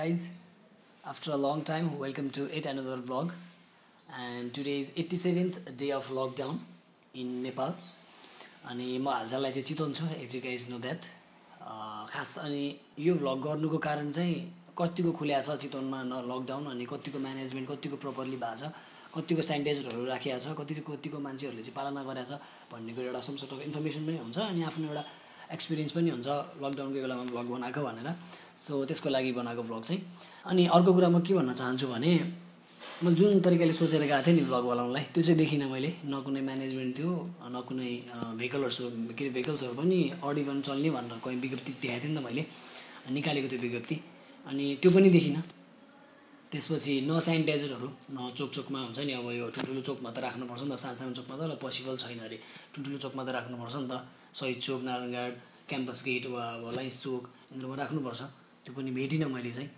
guys, after a long time, welcome to yet another vlog. And today is 87th day of lockdown in Nepal. अनि म हालचाललाई चाहिँ चितवन छु, as you guys know that. खास अनि यो vlog गर्नुको कारण चाहिँ कतिको खुल्या छ चितवनमा लकडाउन अनि कतिको म्यानेजमेन्ट कतिको प्रपरली भएको छ, कतिको स्यानिटाइजरहरु राखिएको छ, कतिको मान्छेहरुले चाहिँ पालना गरेको छ भन्नेको एउटा सम सर्ट अफ इन्फर्मेसन पनि हुन्छ अनि आफ्नो एउटा एक्सपिरियन्स पनि हुन्छ लकडाउनको बेलामा भ्लग बनाएको भनेर. सो त्यसको लागि बनाएको भ्लग चाहिँ. अनि अर्को कुरा म के भन्न चाहन्छु भने म जुन तरिकाले सोचेर गएको थिएँ नि भ्लग बनाउनलाई त्यो चाहिँ देखिनँ मैले. न कुनै म्यानेजमेन्ट थियो, न कुनै भेहिकल्सहरु पनि अडी पनि चल्ने भनेर कोही विज्ञप्ति देखाएको थिएँ नि त मैले निकालेको त्यो विज्ञप्ति. अनि त्यो पनि देखिनँ. त्यसपछि न स्यानिटाइजरहरु न चोकमा हुन्छ नि, अब यो ठुल्ठुलो चोकमा त राख्नुपर्छ नि त, सानो चोकमा त पोसिबल छैन अरे. ठुल्ठुलो चोकमा त राख्नुपर्छ नि त, शहीद चोक, नारायणघाट, क्याम्पस गेट वा लाइन्स चोक यिनीहरूमा राख्नुपर्छ. त्यो पनि भेटिनँ मैले चाहिँ.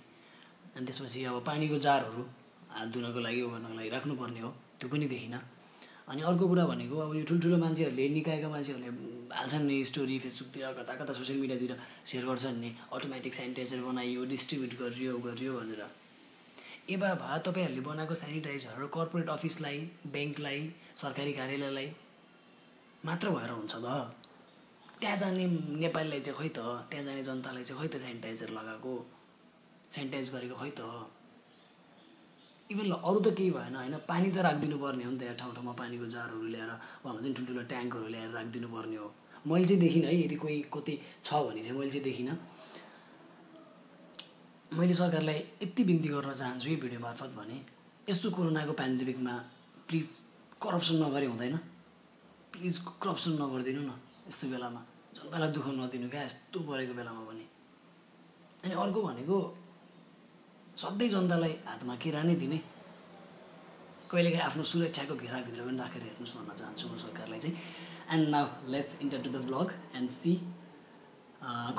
अनि त्यसपछि अब पानीको जारहरु हात धुनको लागि गर्नको लागि राख्नुपर्ने हो, त्यो पनि देखिनँ. अनि अर्को कुरा भनेको अब यो ठुल्ठुलो मान्छेहरुले निकायका मान्छेहरुले हाल्छन् नि स्टोरी फेसबुकतिर कता सोशल मिडियातिर शेयर गर्छन् नि, अटोमेटिक स्यानिटाइजर बनाइयो, डिस्ट्रिब्युट गरियो भनेर. ए बाबा, तपाईहरुले बनाएको स्यानिटाइजर कर्पोरेट अफिसलाई, बैंकलाई, सरकारी कार्यालयलाई मात्र भएर हुन्छ त. त्यहाँ जाने नेपालीलाई चाहिँ खै त, त्यहाँ जाने जनतालाई चाहिँ खै त स्यानिटाइजर लगाएको, स्यानिटाइज गरेको खै त. इभन अरु त केही भएन हैन, पानी त राखिदिनु पर्ने हो नि त. ठाउँमा पानीको जारहरु ल्याएर वा भन्छ नि ठुल्ठुलो ट्याङ्कहरु ल्याएर राखिदिनु पर्ने हो. मैले चाहिँ देखिन है, यदि कोही कतै छ भने चाहिँ मैले चाहिँ देखिन. मैले सरकारलाई यति बिन्ती गर्न चाहन्छु यो भिडियो मार्फत भने यस्तो कोरोनाको पेन्डेमिकमा प्लिज करप्सन नगरे हुँदैन. प्लिज करप्सन नगर्दिनु न यस्तो बेलामा, जनतालाई दुःख नदिनु क्या यस्तो परेको बेलामा पनि. अनि अर्को भनेको सधैँ जनतालाई हातमा किरा नै दिने, कहिलेकाहीँ आफ्नो सुरक्षाको घेराभित्र पनि राखेर हेर्नुस् भन्न चाहन्छु म सरकारलाई चाहिँ. And now let's enter to the blog and see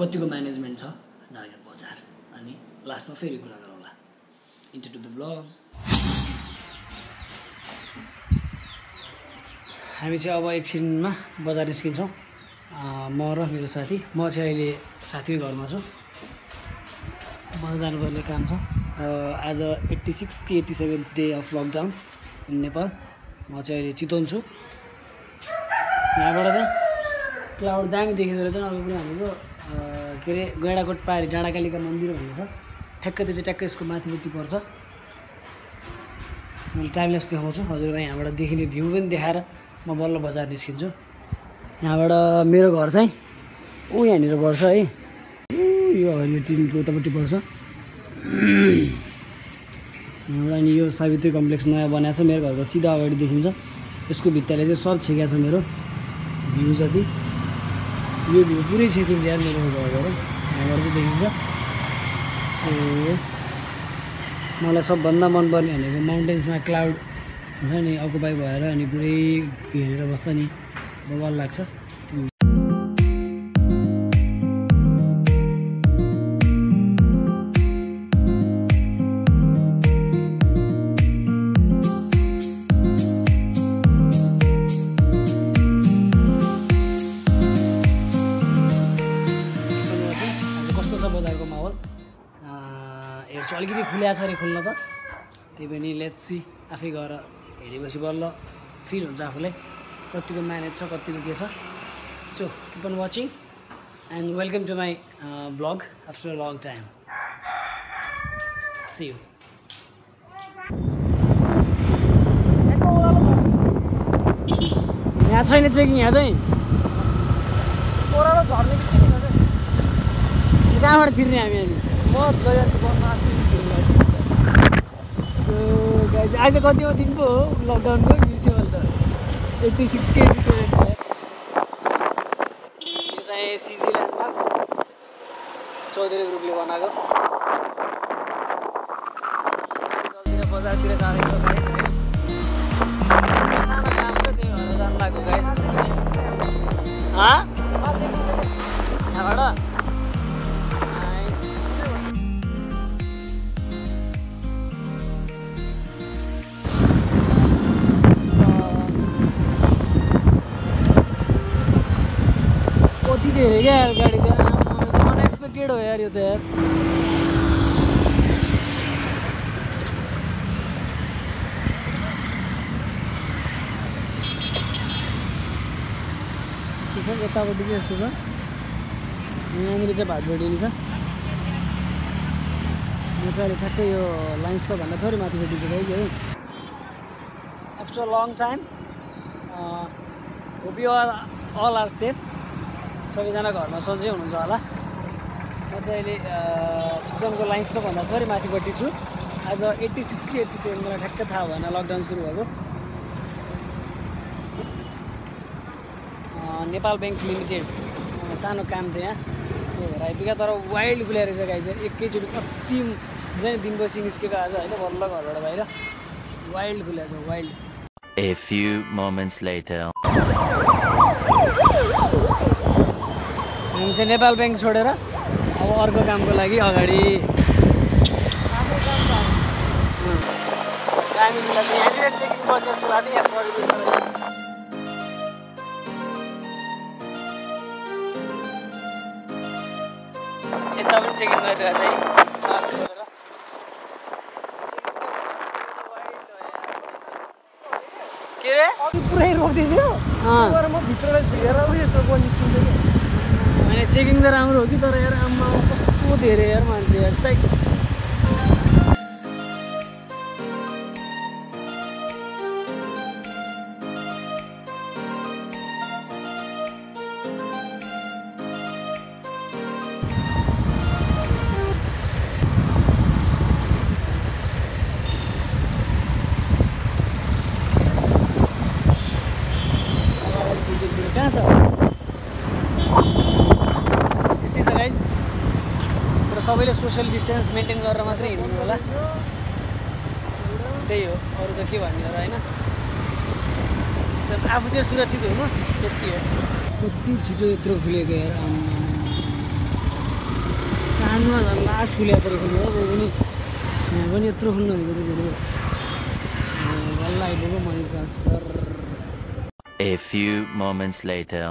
कतिको म्यानेजमेन्ट छ नयाँ बजार. अनि लास्टमा फेरि कुरा गरौँला. Enter to the blog. हामी चाहिँ अब एकछिनमा बजार निस्किन्छौँ, म र मेरो साथी. म चाहिँ अहिले साथीको घरमा छु, बजार जानुपर्ने काम छ. आज 86th कि 87th day of lockdown in Nepal. म चाहिँ अहिले चितवन छु. यहाँबाट चाहिँ क्लाउड दामी देखिँदो रहेछ. अर्को कुरा भनेको के अरे गैँडाकोट पारी डाँडाकालीका मन्दिर भन्ने छ, ठ्याक्कै त्यो चाहिँ ट्याक्कै यसको माथिपट्टि पर्छ. मैले टाइम ल्याप्स देखाउँछु हजुरलाई, यहाँबाट देखिने भ्यू पनि देखाएर म बल्ल बजार निस्किन्छु. यहाँबाट मेरो घर चाहिँ यहाँनिर पर्छ है, यो हरियो टिनको उतापट्टि पर्छ. यहाँबाट अनि यो सावित्री कम्प्लेक्स नयाँ बनाएको छ, मेरो घरको सिधा अगाडि देखिन्छ. यसको भित्ताले चाहिँ सब छेकेको छ मेरो भ्यू जति. यो भ्यू पुरै छेकिन्छ यार मेरो घरबाट, यहाँबाट चाहिँ देखिन्छ. सो मलाई सबभन्दा मनपर्ने भनेको माउन्टेन्समा क्लाउड हुन्छ नि अकुपाई भएर अनि पुरै घेरेर बस्छ नि, बवाल लाग्छ. बजारको माहौल हेर्छु अलिकति खुल्या छ अरे खुल्न त, त्यही पनि लेट्स सी. आफै गएर हेरेपछि बल्ल फिल हुन्छ आफूलाई कतिको म्यानेज छ कतिको के छ. So keep on watching and welcome to my vlog after a long time. See you. यहाँ छैन चेकिङ, यहाँ चाहिँ कहाँबाट छिर्ने हामी अहिले. आज कति हो दिन पो हो लकडाउनको, बिर्स्यो मैले त. 86 के 87 यो चाहिँ सिजी ल्यान्डमार्क चौधरी ग्रुपले बनाएको. बजारतिर जाने काम छ, त्यही भएर जानु लाग्यो गाइस. यहाँबाट धेरै क्या यार गाडी त अनएक्सपेक्टेड हो यार यो त यार. यतापट्टि चाहिँ यस्तो छ यहाँनिर चाहिँ भातबडी छ म चाहिँ अहिले ठ्याक्कै यो लाइन्स त भन्दा थोरै माथिपट्टि चाहिँ है after long time hope you all are safe सबैजना घरमा सन्चै हुनुहुन्छ होला म चाहिँ अहिले चितवनको लाइन्स त भन्दा थोरै माथिपट्टि छु आज 86 कि 87 मलाई ठ्याक्कै थाहा भएन लकडाउन सुरु भएको नेपाल ब्याङ्क लिमिटेड सानो काम थियो यहाँ त्यही भएर आइपुग्यो तर वाइल्ड खुल्या रहेछ गाई चाहिँ एकैचोटि कति हुन्छ नि दिनपछि निस्केको आज होइन बल्ल घरबाट बाहिर वाइल्ड खुल्या छ wild A few moments later हामी चाहिँ नेपाल ब्याङ्क छोडेर अब अर्को कामको लागि अगाडि हामीलाई चाहिँ यहाँनिर चेकिङ बस जस्तो लाग्थ्यो यहाँ यता पनि चेकिङ गरिरहेको छ है के रे अघि पुरै रोकिदियो म भित्रलाई झिकेर होइन चेकिङ त राम्रो हो कि तर यार आम्मा कस्तो धेरै यार मान्छे यार टाइट कहाँ छ यस्तै छ गाइज तर सबैले सोसियल डिस्टेन्स मेन्टेन गरेर मात्रै हिँड्नु होला त्यही हो अरू त के भन्ने हो र होइन आफू चाहिँ सुरक्षित हुनु त्यति हो कति छिटो यत्रो खुलेको यार कानमा झन् लास्ट खुलेको तर खुल्यो हो त्यही पनि यहाँ पनि यत्रो खुल्नु भनेको त धेरै बल्ल आइपुग्यो money transfer A few moments later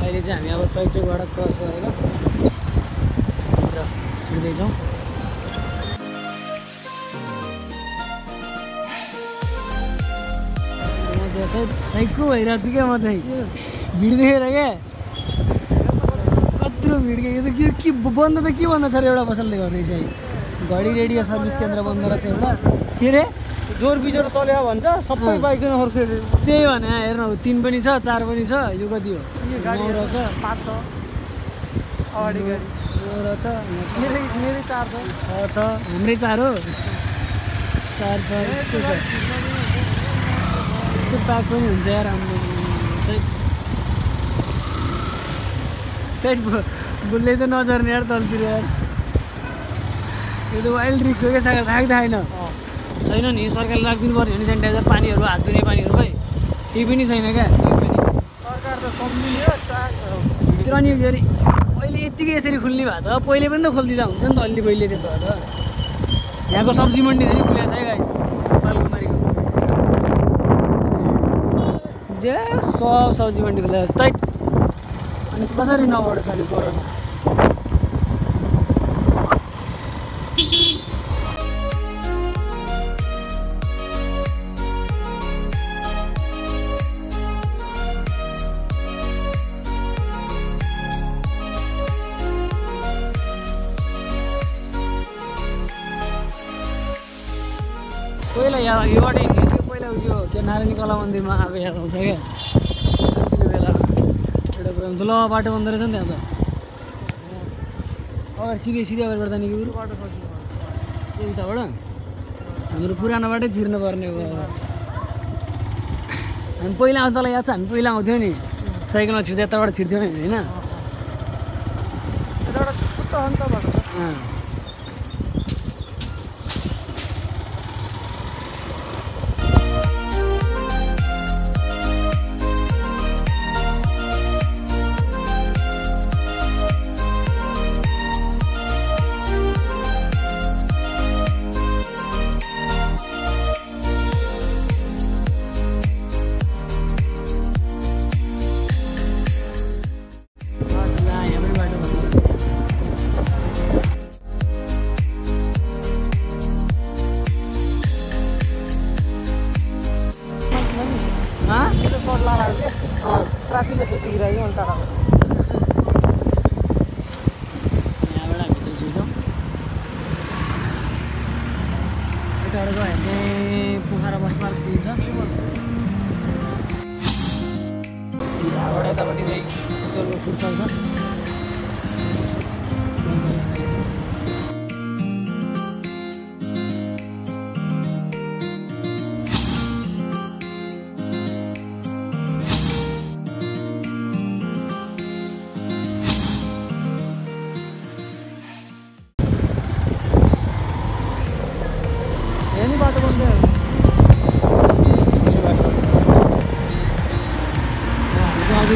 अहिले चाहिँ हामी अब सैचोकबाट क्रस गरेर छिर्दैछौँ साइको भइरहेको छु क्या म चाहिँ भिड देखेर क्या कत्रो भिड क्या यो त के बन्द त के बन्द छ र एउटा पसलले गर्दैछ है घडी रेडियो सर्भिस केन्द्र बन्द रहेछ एउटा के रे जोर बिजोर चल्या भन्छ सबै बाइक त्यही भने हेर्न 3 पनि छ 4 पनि छ यो कति हो 9 रहेछ 5 छ अगाडि गाडी 9 रहेछ मेरै 4 छ 6 छ हाम्रै 4 हो 4 छ यस्तो छ यस्तो प्याक पनि हुन्छ यार हाम्रो त्यही बुल्दै त नजर्ने यार तलतिर यार यो त वाइल्ड रिक्स हो क्या साग थाक्दैन छैन नि सरकारले राखिदिनु पर्ने हो नि सेनिटाइजर पानीहरू हात धुने पानीहरू खै केही पनि छैन क्या सरकार त सम्झियो तर नि फेरि अहिले यत्तिकै यसरी खुल्ने भए त पहिले पनि त खोलिदिँदा हुन्छ नि त अलि पहिले त्यसो भए त यहाँको सब्जी मन्डी धेरै खुल्या छ है गाइस बालकुमारीको जे सब सब्जी मन्डी खुल्या छ तै अनि कसरी नबढोस् अनि कोरोना पहिला याद योबाट हिँड्ने थियो पहिला उयो त्यो नारायणी कला मन्दिरमा आएको याद आउँछ क्या एसएलसीको बेलामा एउटा प्रोग्राम ठुलो बाटो बन्दो रहेछ नि त्यहाँ त अगाडि सिधै सिधै अगाडि बढ्दा नि कि बाटो सकियो त्यो उताबाट हाम्रो पुरानो बाटै छिर्नु पर्ने हो हामी पहिला आउँदा तँलाई याद छ हामी पहिला आउँथ्यौँ नि साइकलमा छिर्दै यताबाट छिर्थ्यौँ होइन यताबाट छुट्टा अन्त भएको छ कोट लाएर के ट्राफिकले छुटिरहेको अनि टाढा यहाँबाट हामी भित्र छिर्छौँ यताबाट गयो भने चाहिँ पोखरा बसमा पुगिन्छ यहाँबाट यतापट्टि चाहिँ चितवनको फुटसल छ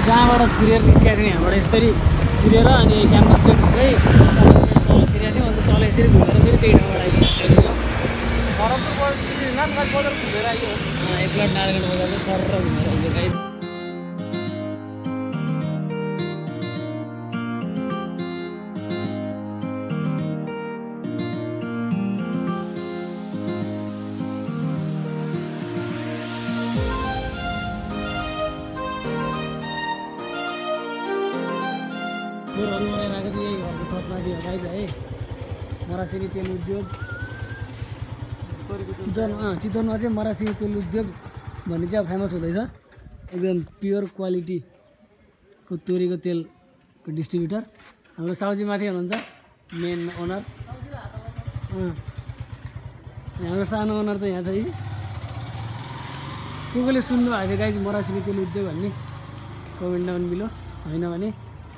जहाँबाट छिरेर निस्केको थियौँ यहाँबाट यसरी छिरेर अनि क्याम्पस गेटकै तल छिरेको थियौँ अन्त तल यसरी घुमेर फेरि त्यही ठाउँबाट आइपुग्यो नारायणगढ बजार घुमेर आइयो एकपल्ट नारायणगढ बजार चाहिँ सर घुमेर आइयो गाइस फोहोरहरू बनाइरहेको चाहिँ यही घरको छतमाथि हो गाइस है मरासिनी तेल उद्योग चितवनमा चाहिँ मरासिनी तेल उद्योग भन्ने चाहिँ अब फेमस हुँदैछ एकदम प्योर क्वालिटीको तोरीको तेलको डिस्ट्रिब्युटर हाम्रो साउजी माथि हुनुहुन्छ मेन ओनर हाम्रो सानो ओनर चाहिँ यहाँ छ कसले सुन्नु भएको थियो गाइस मरासिनी तेल उद्योग भन्ने कमेन्ट डाउन बिलो होइन भने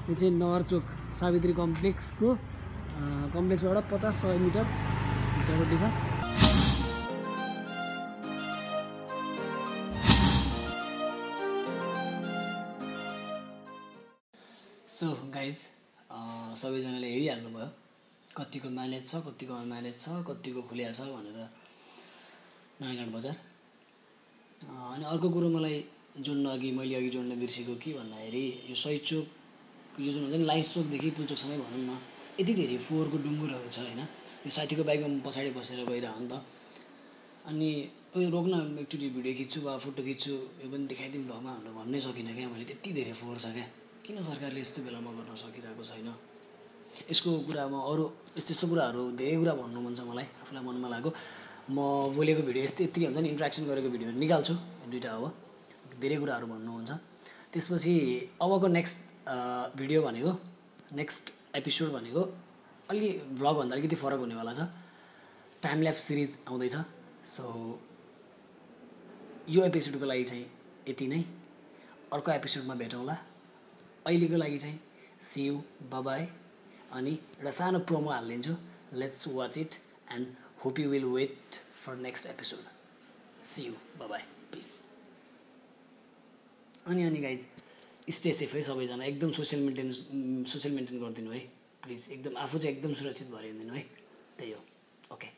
यो चाहिँ नगरचोक सावित्री कम्प्लेक्सबाट 50-100 मिटर भित्रपट्टि छ सो गाइज सबैजनाले हेरिहाल्नुभयो कतिको म्यानेज छ कतिको अनम्यानेज छ कतिको खुलिया छ भनेर नारायणगढ बजार अनि अर्को कुरो मलाई मैले अघि जोड्न बिर्सेको के भन्दाखेरि यो शहीद चोक यो जुन हुन्छ नि लाइन्स चोकदेखि पुलचोकसँगै भनौँ न यति धेरै फोहोरको डुङ्गुरहरू छ होइन यो साथीको बाइकमा पछाडि बसेर गइरहेको नि त अनि उयो रोक्न एकचोटि भिडियो खिच्छु वा फोटो खिच्छु यो पनि देखाइदिउँ भ्लगमा भनेर भन्नै सकिनँ क्या मैले त्यति धेरै फोहोर छ क्या किन सरकारले यस्तो बेलामा गर्न सकिरहेको छैन यसको कुरामा अरू यस्तो कुराहरू धेरै कुरा भन्नु मन छ मलाई आफूलाई मनमा लाग्यो म बोलेको भिडियो यति हुन्छ नि इन्ट्रेक्सन गरेको भिडियोहरू निकाल्छु दुईवटा अब धेरै कुराहरू भन्नुहुन्छ त्यसपछि अबको नेक्स्ट भिडियो भनेको नेक्स्ट एपिसोड भनेको अलि भ्लगभन्दा अलिकति फरक हुनेवाला छ टाइम ल्याप्स सिरिज आउँदैछ सो यो एपिसोडको लागि चाहिँ यति नै अर्को एपिसोडमा भेटौँला अहिलेको लागि चाहिँ सी यू बाय अनि एउटा सानो प्रोमो हालिदिन्छु let's watch it and hope you will wait for next episode see you bye peace अनि गाइज स्टे सेफ है सबैजना एकदम सोसियल मेन्टेन गरिदिनु है प्लिज एकदम आफू चाहिँ एकदम सुरक्षित भएर हिँड्दिनु है त्यही हो ओके